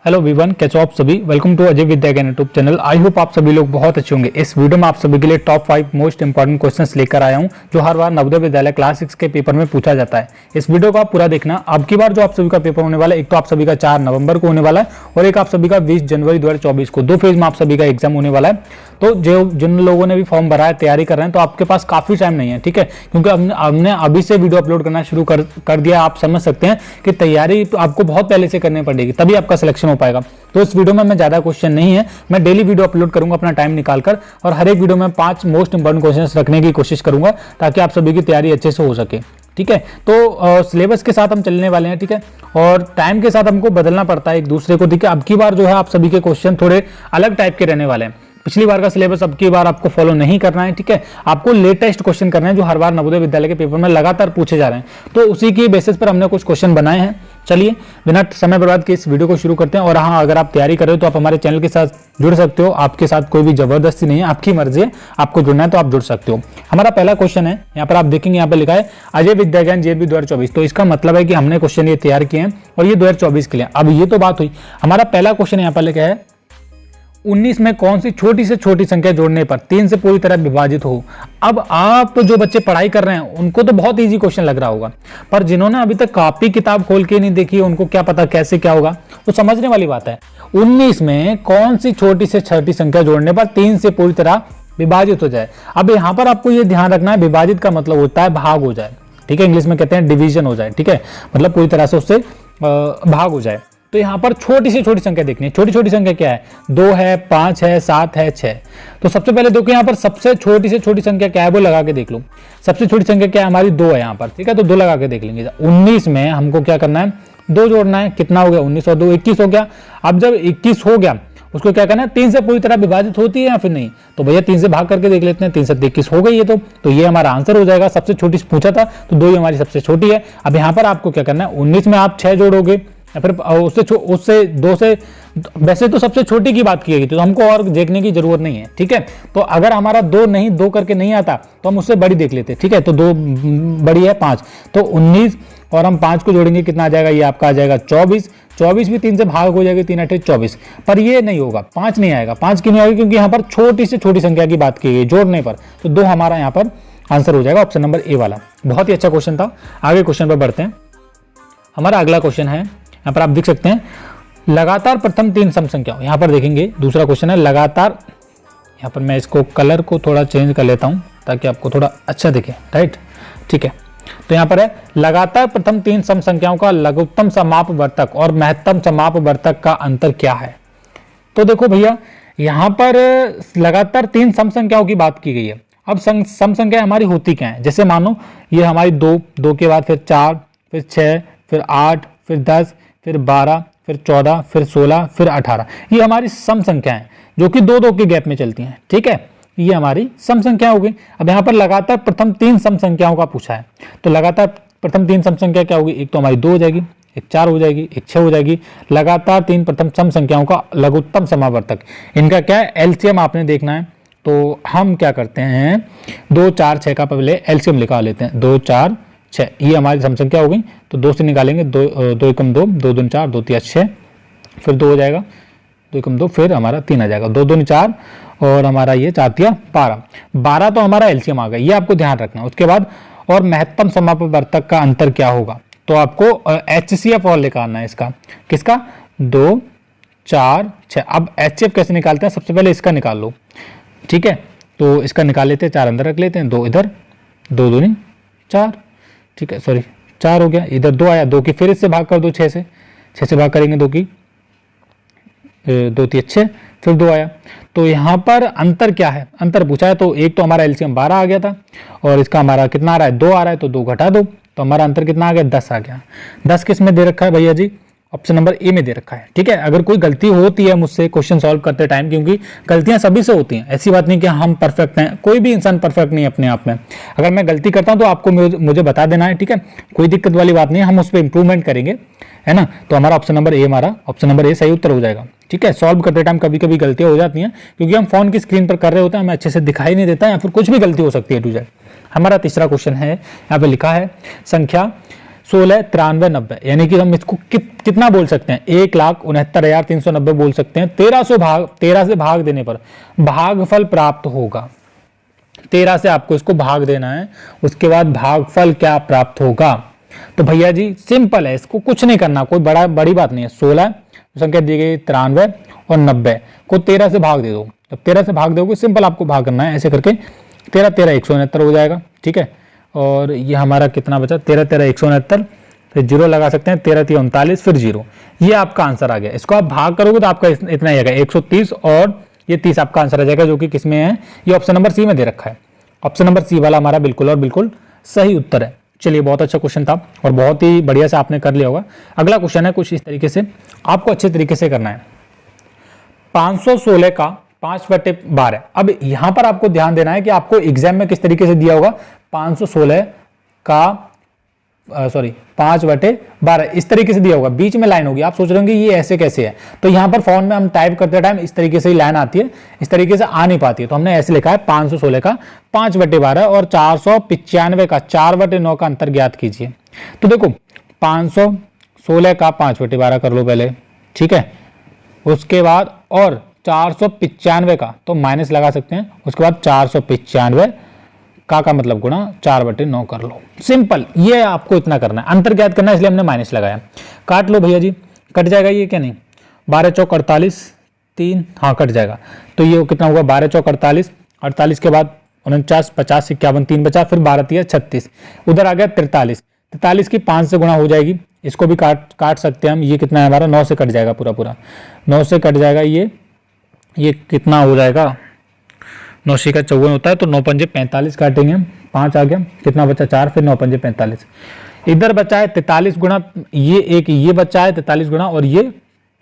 Hello everyone, कैसे हो आप सभी। वेलकम टू अजय विद्या ज्ञान यूट्यूब चैनल। आई होप आप सभी लोग बहुत अच्छे होंगे। इस वीडियो में आप सभी के लिए टॉप 5 मोस्ट इंपॉर्टेंट क्वेश्चंस लेकर आया हूं जो हर बार नवोदय विद्यालय क्लास 6 के पेपर में पूछा जाता है। इस वीडियो को आप पूरा देखना। अब की बार जो आप सभी का पेपर होने वाला है, एक तो आप सभी का 4 नवंबर को होने वाला है और एक आप सभी का 20 जनवरी 2024 को। 2 फेज में आप सभी का एग्जाम होने वाला है। तो जिन लोगों ने भी फॉर्म भरा है, तैयारी कर रहे हैं, तो आपके पास काफी टाइम नहीं है, ठीक है, क्योंकि हमने अभी से वीडियो अपलोड करना शुरू कर दिया। आप समझ सकते हैं कि तैयारी आपको बहुत पहले से करनी पड़ेगी, तभी आपका सिलेक्शन हो पाएगा। तो इस वीडियो में मैं ज्यादा क्वेश्चन नहीं है, मैं डेली वीडियो अपलोड करूंगा अपना टाइम निकालकर, और हर एक वीडियो में 5 मोस्ट इंपोर्टेंट क्वेश्चंस रखने की कोशिश करूंगा ताकि आप सभी की तैयारी अच्छे से हो सके, ठीक है। तो सिलेबस के साथ हम चलने वाले हैं, ठीक है, और टाइम के साथ हमको बदलना पड़ता है एक दूसरे को, ठीक है। अब की बार जो है आप सभी के क्वेश्चन थोड़े अलग टाइप के रहने वाले हैं। पिछली बार का सिलेबस अब की बार आपको फॉलो नहीं करना है, ठीक है। आपको लेटेस्ट क्वेश्चन करना है जो हर बार नवोदय विद्यालय के पेपर में लगातार पूछे जा रहे हैं। तो उसी की बेसिस पर हमने कुछ क्वेश्चन बनाए हैं। चलिए बिना समय बर्बाद के इस वीडियो को शुरू करते हैं। और हाँ, अगर आप तैयारी कर रहे हो तो आप हमारे चैनल के साथ जुड़ सकते हो। आपके साथ कोई भी जबरदस्ती नहीं है, आपकी मर्जी है, आपको जुड़ना है तो आप जुड़ सकते हो। हमारा पहला क्वेश्चन है, यहाँ पर आप देखेंगे, यहाँ पर लिखा है अजय विद्या ज्ञान जेबी 2024। तो इसका मतलब है कि हमने क्वेश्चन ये तैयार किए हैं और ये 2024 के लिए। अब ये तो बात हुई, हमारा पहला क्वेश्चन यहाँ पर लिखा है 19 में कौन सी छोटी से छोटी संख्या जोड़ने पर 3 से पूरी तरह विभाजित हो। अब आप जो बच्चे पढ़ाई कर रहे हैं उनको तो बहुत इजी क्वेश्चन लग रहा होगा, पर जिन्होंने अभी तक कॉपी किताब खोल के नहीं देखी उनको क्या पता कैसे क्या होगा। तो समझने वाली बात है, 19 में कौन सी छोटी से छोटी संख्या जोड़ने पर 3 से पूरी तरह विभाजित हो जाए। अब यहां पर आपको यह ध्यान रखना है, विभाजित का मतलब होता है भाग हो जाए, ठीक है। इंग्लिश में कहते हैं डिवीजन हो जाए, ठीक है, मतलब पूरी तरह से उससे भाग हो जाए। तो यहां पर छोटी से छोटी संख्या देखनी है। छोटी छोटी संख्या क्या है? 2 है, 5 है, 7 है, 6। तो सबसे पहले देखो यहां पर सबसे छोटी से छोटी संख्या क्या है वो लगा के देख लो। सबसे छोटी संख्या क्या है? हमारी 2 है यहां पर, ठीक है। तो 2 लगा के देख लेंगे। 19 में हमको क्या करना है? 2 जोड़ना है। कितना हो गया? 19 और 2 21 हो गया। अब जब 21 हो गया उसको क्या करना है? 3 से पूरी तरह विभाजित होती है या फिर नहीं? तो भैया 3 से भाग करके देख लेते हैं। 3 से 21 हो गई है, तो ये हमारा आंसर हो जाएगा। सबसे छोटी पूछा था तो 2 ही हमारी सबसे छोटी है। अब यहां पर आपको क्या करना है? 19 में आप 6 जोड़ोगे या फिर उससे 2 से, वैसे तो सबसे छोटी की बात की गई तो हमको और देखने की जरूरत नहीं है, ठीक है। तो अगर हमारा 2 करके नहीं आता तो हम उससे बड़ी देख लेते, ठीक है। तो 2 बड़ी है 5, तो 19 और हम 5 को जोड़ेंगे, कितना आ जाएगा? ये आपका आ जाएगा 24। 24 भी 3 से भाग हो जाएगी, 3 8 24। पर ये नहीं होगा, 5 नहीं आएगा। 5 क्यों नहीं आएगा? क्योंकि यहाँ पर छोटी से छोटी संख्या की बात की गई जोड़ने पर। तो 2 हमारा यहाँ पर आंसर हो जाएगा, ऑप्शन नंबर ए वाला। बहुत ही अच्छा क्वेश्चन था। आगे क्वेश्चन पर बढ़ते हैं। हमारा अगला क्वेश्चन है, यहाँ पर आप देख सकते हैं, लगातार प्रथम 3 सम संख्याओं। यहाँ पर देखेंगे दूसरा क्वेश्चन है लगातार, यहाँ पर मैं इसको कलर को थोड़ा चेंज कर लेता हूँ ताकि आपको थोड़ा अच्छा दिखे, राइट, ठीक है। तो यहाँ पर है लगातार प्रथम 3 सम संख्याओं का लघुत्तम समापवर्तक और महत्तम समापवर्तक का अंतर क्या है। तो देखो भैया, यहाँ पर लगातार 3 सम संख्याओं की बात की गई है। अब सम संख्या हमारी होती क्या है? जैसे मानो ये हमारी 2 के बाद फिर 4, फिर 6, फिर 8, फिर 10, फिर 12, फिर 14, फिर 16, फिर 18। ये हमारी सम संख्या है जो कि 2 के गैप में चलती हैं, ठीक है। ये हमारी सम संख्या हो गई। अब यहाँ पर लगातार प्रथम 3 सम संख्याओं का पूछा है, तो लगातार प्रथम 3 सम संख्या क्या होगी? एक तो हमारी 2 हो जाएगी, एक 4 हो जाएगी, एक 6 हो जाएगी। लगातार 3 प्रथम सम संख्याओं का लघुत्तम समावर्तक, इनका क्या है? एलसीएम आपने देखना है। तो हम क्या करते हैं, 2 4 6 का पहले एलसीएम निकाल लेते हैं। 2 4 6, ये हमारी सम संख्या हो गई। तो 2 से निकालेंगे, 2 एकम 2, 2 दूनी 4, 2 तिया 6, फिर 2 हो जाएगा, 2 एकम 2, फिर हमारा 3 आ जाएगा, 2 दूनी 4 और हमारा ये 4 तिया 12। 12 तो हमारा एलसीएम आ गया, ये आपको ध्यान रखना है। उसके बाद और महत्तम समापवर्तक का अंतर क्या होगा? तो आपको HCF और निकालना है इसका। किसका? 2 4 6। अब HCF कैसे निकालते हैं? सबसे पहले इसका निकाल लो, ठीक है। तो इसका निकाल लेते हैं, 4 अंदर रख लेते हैं, 2 इधर, 2 दूनी 4, ठीक है, सॉरी 4 हो गया। इधर 2 आया, 2 की फिर इससे भाग कर दो, 6 से भाग करेंगे, 2 की 2 3 6, फिर 2 आया। तो यहाँ पर अंतर क्या है? अंतर पूछा है तो एक तो हमारा एलसीएम 12 आ गया था और इसका हमारा कितना आ रहा है? 2 आ रहा है, तो 2 घटा दो, तो हमारा अंतर कितना आ गया? 10 आ गया। 10 किस में दे रखा है भैया जी? ऑप्शन नंबर ए में दे रखा है, ठीक है। अगर कोई गलती होती है मुझसे क्वेश्चन सॉल्व करते टाइम, क्योंकि गलतियां सभी से होती हैं, ऐसी बात नहीं कि हम परफेक्ट हैं, कोई भी इंसान परफेक्ट नहीं अपने आप में। अगर मैं गलती करता हूं तो आपको मुझे बता देना है, ठीक है, कोई दिक्कत वाली बात नहीं है, हम उस पर इंप्रूवमेंट करेंगे, है ना। तो हमारा ऑप्शन नंबर ए, हमारा ऑप्शन नंबर ए सही उत्तर हो जाएगा, ठीक है। सॉल्व करते टाइम कभी कभी गलतियां हो जाती हैं क्योंकि हम फोन की स्क्रीन पर कर रहे होते हैं, हमें अच्छे से दिखाई नहीं देता या फिर कुछ भी गलती हो सकती है टू जेड। हमारा तीसरा क्वेश्चन है, यहाँ पे लिखा है संख्या 16, 93, 90, यानी कि हम इसको कितना बोल सकते हैं, 1,69,390 बोल सकते हैं। 13 से भाग देने पर भागफल प्राप्त होगा। 13 से आपको इसको भाग देना है, उसके बाद भागफल क्या प्राप्त होगा। तो भैया जी सिंपल है, इसको कुछ नहीं करना, कोई बड़ी बात नहीं है। 16 संख्या दी गई 93 और 90 को 13 से भाग दे दो। जब 13 से भाग दोगे सिंपल आपको भाग करना है, ऐसे करके 13 13 169 हो जाएगा। ठीक है, और ये हमारा कितना बचा, 13 13 169, फिर जीरो लगा सकते हैं, 13 3 39, फिर जीरो। ये आपका आंसर आ गया। इसको आप भाग करोगे तो आपका इतना ही आएगा 130, और ये 30 आपका आंसर आ जाएगा, जो कि किसमें है, ये ऑप्शन नंबर सी में दे रखा है। ऑप्शन नंबर सी वाला हमारा बिल्कुल और बिल्कुल सही उत्तर है। चलिए, बहुत अच्छा क्वेश्चन था और बहुत ही बढ़िया से आपने कर लिया होगा। अगला क्वेश्चन है कुछ इस तरीके से, आपको अच्छे तरीके से करना है। 516 का 5/12। अब यहां पर आपको ध्यान देना है कि आपको एग्जाम में किस तरीके से दिया होगा। 516 का 5/12 इस तरीके से दिया होगा, बीच में लाइन होगी। आप सोच रहे होंगे ये ऐसे कैसे है, तो यहां पर फोन में हम टाइप करते टाइम इस तरीके से ही लाइन आती है, इस तरीके से आ नहीं पाती है, तो हमने ऐसे लिखा है 516 का 5/12 और 495 का 4/9 का अंतर ज्ञात कीजिए। तो देखो 516 का 5/12 कर लो पहले, ठीक है, उसके बाद और 495 का तो माइनस लगा सकते हैं, उसके बाद 495 का मतलब गुणा 4/9 कर लो। सिंपल, ये आपको इतना करना है, अंतर ज्ञात करना है, इसलिए हमने माइनस लगाया। काट लो भैया जी, कट जाएगा ये क्या नहीं, 12 चौक 48, 3, हाँ कट जाएगा। तो ये कितना होगा, 12 चौक 48, 48 के बाद 49, 50, 51, 3 बचा, फिर 12 3 36, उधर आ गया 43, 43 की 5 से गुणा हो जाएगी, इसको भी काट सकते हैं हम। ये कितना है हमारा, 9 से कट जाएगा, पूरा 9 से कट जाएगा। ये कितना हो जाएगा, 9 का 54 होता है, तो 9 पंजे 45 काटेंगे हम, 5 आ गया, कितना बचा 4, फिर 9 पंजे 45। इधर बचा है 43 गुणा, ये बचा है 43 गुणा, और ये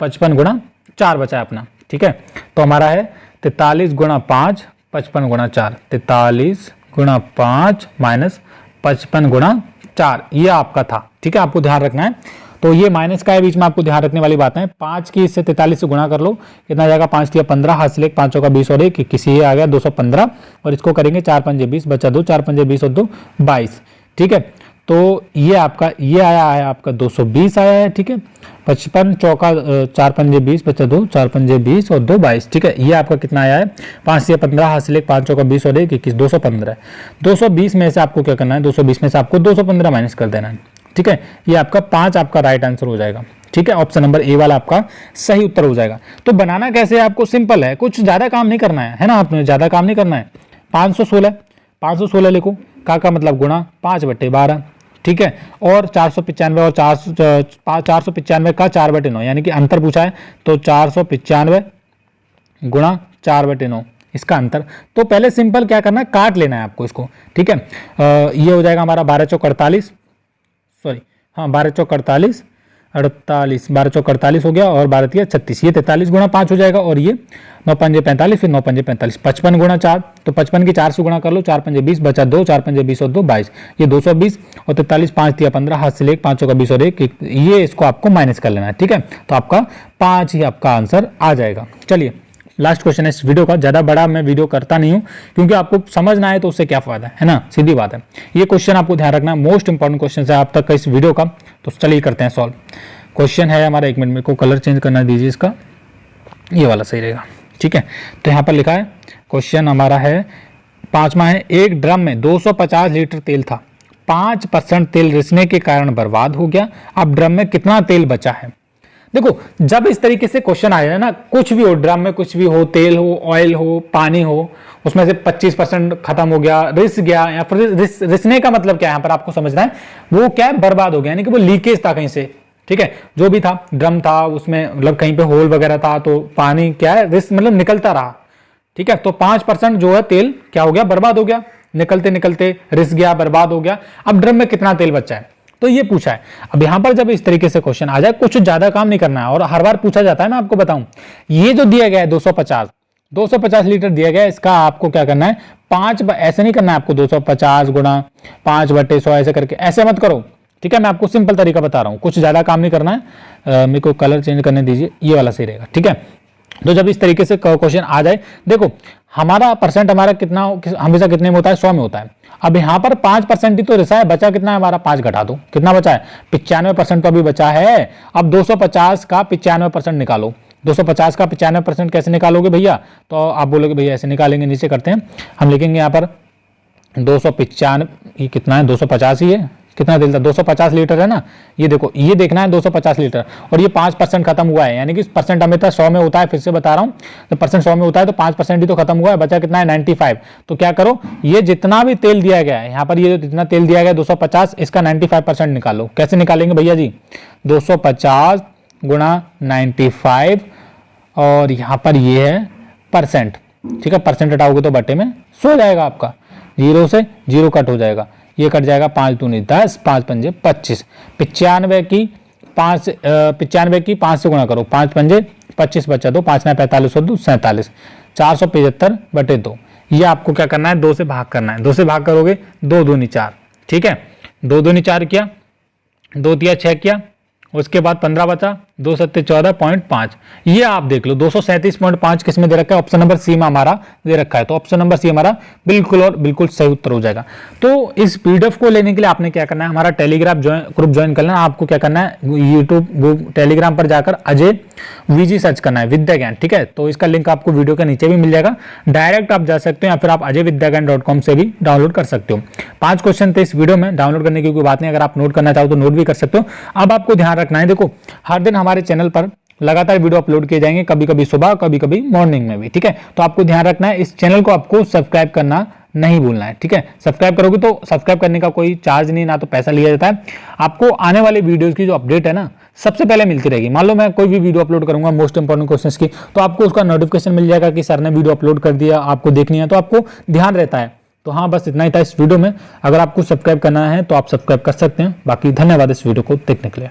55 गुणा 4 बचा है अपना। ठीक है, तो हमारा है 43 गुणा 5, 55 गुणा 4, 43 गुणा 5 माइनस 55 गुणा 4, ये आपका था। ठीक है, आपको ध्यान रखना है। तो ये माइनस का है, बीच में आपको ध्यान रखने वाली बात है। 5 की इससे 43 से गुणा कर लो, कितना जाएगा, 5 तिया 15, हाथ से 5 का 20 और 1 किसी ये आ गया 215, और इसको करेंगे 4 पंजे 20 बचा 2, 4 पंजे 20 और 2 22। ठीक है, तो ये आपका ये आया है आपका 220 आया है। ठीक है, 55 चौका 4 पंजे 20 बचा 2, 4 पंजे 20 और 2 22। ठीक है, ये आपका कितना आया है, 5 तिया 15, हाथ से 5 का 20 और 1 21, 215। 220 में से आपको क्या करना है, 220 में से आपको 215 माइनस कर देना है। ठीक है, ये आपका 5 आपका राइट आंसर हो जाएगा। ठीक है, ऑप्शन नंबर ए वाला आपका सही उत्तर हो जाएगा। तो बनाना कैसे है, आपको सिंपल है, कुछ ज्यादा काम नहीं करना है ना, आपने ज्यादा काम नहीं करना है। 516 लिखो, का मतलब गुणा 5/12। ठीक है, और 495 और 495 का 4/9, यानी कि अंतर पूछा है, तो 495 गुणा 4/9 इसका अंतर। तो पहले सिंपल क्या करना है, काट लेना है आपको इसको। ठीक है, ये हो जाएगा हमारा 12 चौक 48, 12 चौक 48, 12 चौक 48 हो गया, और 12 तिया 36, ये 43 गुणा 5 हो जाएगा, और ये 9 पंजे 45, फिर 9 पंजे 45, 55 गुणा 4, तो 55 की 4 से गुणा कर लो, 4 पंजे 20 बचा 2, 4 पंजे 20 और 2 22, ये 220, और 43 5 तिया 15, हाथ से 5 का 20 और 1, ये इसको आपको माइनस कर लेना है। ठीक है, तो आपका 5 ही आपका आंसर आ जाएगा। चलिए, लास्ट क्वेश्चन है इस वीडियो का। ज़्यादा बड़ा मैं वीडियो करता नहीं हूं, क्योंकि आपको समझ ना आए तो उससे क्या फायदा है ना, सीधी बात है। ये क्वेश्चन आपको ध्यान रखना, मोस्ट इंपॉर्टेंट क्वेश्चन है आप तक का इस वीडियो का। तो चलिए करते हैं सॉल्व। क्वेश्चन है हमारा, 1 मिनट में को कलर चेंज करना दीजिए इसका, ये वाला सही रहेगा। ठीक है, तो यहाँ पर लिखा है, क्वेश्चन हमारा है 5वां है, एक ड्रम में 250 लीटर तेल था, 5% तेल रिसने के कारण बर्बाद हो गया, अब ड्रम में कितना तेल बचा है। देखो, जब इस तरीके से क्वेश्चन आ जाए ना, कुछ भी हो, ड्रम में कुछ भी हो, तेल हो, ऑयल हो, पानी हो, उसमें से 25% खत्म हो गया, रिस गया, या फिर रिसने का मतलब क्या है यहाँ पर आपको समझना है, वो क्या है, बर्बाद हो गया, यानी कि वो लीकेज था कहीं से। ठीक है, जो भी था, ड्रम था, उसमें मतलब कहीं पे होल वगैरह था, तो पानी क्या है, रिस मतलब निकलता रहा। ठीक है, तो 5% जो है तेल क्या हो गया, बर्बाद हो गया, निकलते निकलते रिस गया, बर्बाद हो गया। अब ड्रम में कितना तेल बचा है, तो ये पूछा है। अब यहां पर जब इस तरीके से क्वेश्चन आ जाए, कुछ ज्यादा काम नहीं करना है, और हर बार पूछा जाता है, मैं आपको बताऊं, ये जो दिया गया है 250 लीटर दिया गया है, इसका आपको क्या करना है, 5 ऐसे नहीं करना है आपको, 250 गुणा 5/100 ऐसे करके, ऐसे मत करो। ठीक है, मैं आपको सिंपल तरीका बता रहा हूं, कुछ ज्यादा काम नहीं करना है। मेरे को कलर चेंज करने दीजिए, ये वाला सही रहेगा। ठीक है, तो जब इस तरीके से क्वेश्चन आ जाए, देखो हमारा परसेंट हमारा कितना हमेशा कितने में होता है, 100 में होता है। अब यहाँ पर 5% ही तो रिसा है, बचा कितना है हमारा, 5 घटा दो, कितना बचा है, 95% तो अभी बचा है। अब 250 का 95% निकालो, 250 का 95% कैसे निकालोगे भैया, तो आप बोलोगे भैया ऐसे निकालेंगे, नीचे करते हैं, हम लिखेंगे यहाँ पर 295, ये कितना है, 250 ही है, कितना तेल था, 250 लीटर है ना, ये देखो ये देखना है 250 लीटर, और ये 5% खत्म हुआ है, यानी कि परसेंट हमेशा 100 में होता है, फिर से बता रहा हूँ, तो परसेंट 100 में होता है तो 5% ही तो खत्म हुआ है, बचा कितना है 95। तो क्या करो, ये जितना भी तेल दिया गया है यहाँ पर, ये जितना तेल दिया गया है 250, इसका 95% निकालो। कैसे निकालेंगे भैया जी, 250 गुणा 95, और यहाँ पर ये है परसेंट, ठीक है, परसेंट हटाओगे तो बटे में 100 जाएगा आपका, 0 से 0 कट हो जाएगा, ये कट जाएगा, 5 दूनी 10, 5 पंजे 25, 95 की 5 से गुणा करो, 5 पंजे 25 बचा दो, 5 में 45 और 2 47, 475 बटे 2। ये आपको क्या करना है, 2 से भाग करना है, 2 से भाग करोगे 2 दूनी 4, ठीक है, 2 दूनी 4 किया, 2 दिया 6 किया, उसके बाद 15 बचा, 2 सत्ते 14.5, ये आप देख लो 237.5 किस में दे रखा है, ऑप्शन नंबर सी में हमारा दे रखा है, तो ऑप्शन नंबर सी हमारा बिल्कुल और बिल्कुल सही उत्तर हो जाएगा। तो इस पीडीएफ को लेने के लिए आपने क्या करना है, हमारा टेलीग्राम ग्रुप ज्वाइन करना है। आपको क्या करना है, यूट्यूब टेलीग्राम पर जाकर अजय वीजी सर्च करना है, विद्या ज्ञान, ठीक है, तो इसका लिंक आपको वीडियो के नीचे भी मिल जाएगा, डायरेक्ट आप जा सकते हो, या फिर आप ajayvidyagyan.com से भी डाउनलोड कर सकते हो। 5 क्वेश्चन थे इस वीडियो में, डाउनलोड करने की कोई बात नहीं, अगर आप नोट करना चाहो तो नोट भी कर सकते हो। अब आपको ध्यान रखना है, देखो हर दिन हमारे चैनल पर लगातार वीडियो अपलोड किए जाएंगे, कभी कभी सुबह, कभी कभी मॉर्निंग में भी, ठीक है, तो आपको ध्यान रखना है, इस चैनल को आपको सब्सक्राइब करना नहीं भूलना है, ठीक है, सब्सक्राइब करोगे तो सब्सक्राइब करने का कोई चार्ज नहीं, ना तो पैसा लिया जाता है, आपको आने वाले वीडियोस की जो अपडेट है ना सबसे पहले मिलती रहेगी। मान लो मैं कोई भी वीडियो अपलोड करूंगा मोस्ट इंपॉर्टेंट क्वेश्चंस की, तो आपको उसका नोटिफिकेशन मिल जाएगा कि सर ने वीडियो अपलोड कर दिया, आपको देखनी है, तो आपको ध्यान रहता है। तो हाँ, बस इतना ही था इस वीडियो में, अगर आपको सब्सक्राइब करना है तो आप सब्सक्राइब कर सकते हैं। बाकी धन्यवाद इस वीडियो को देखने के लिए।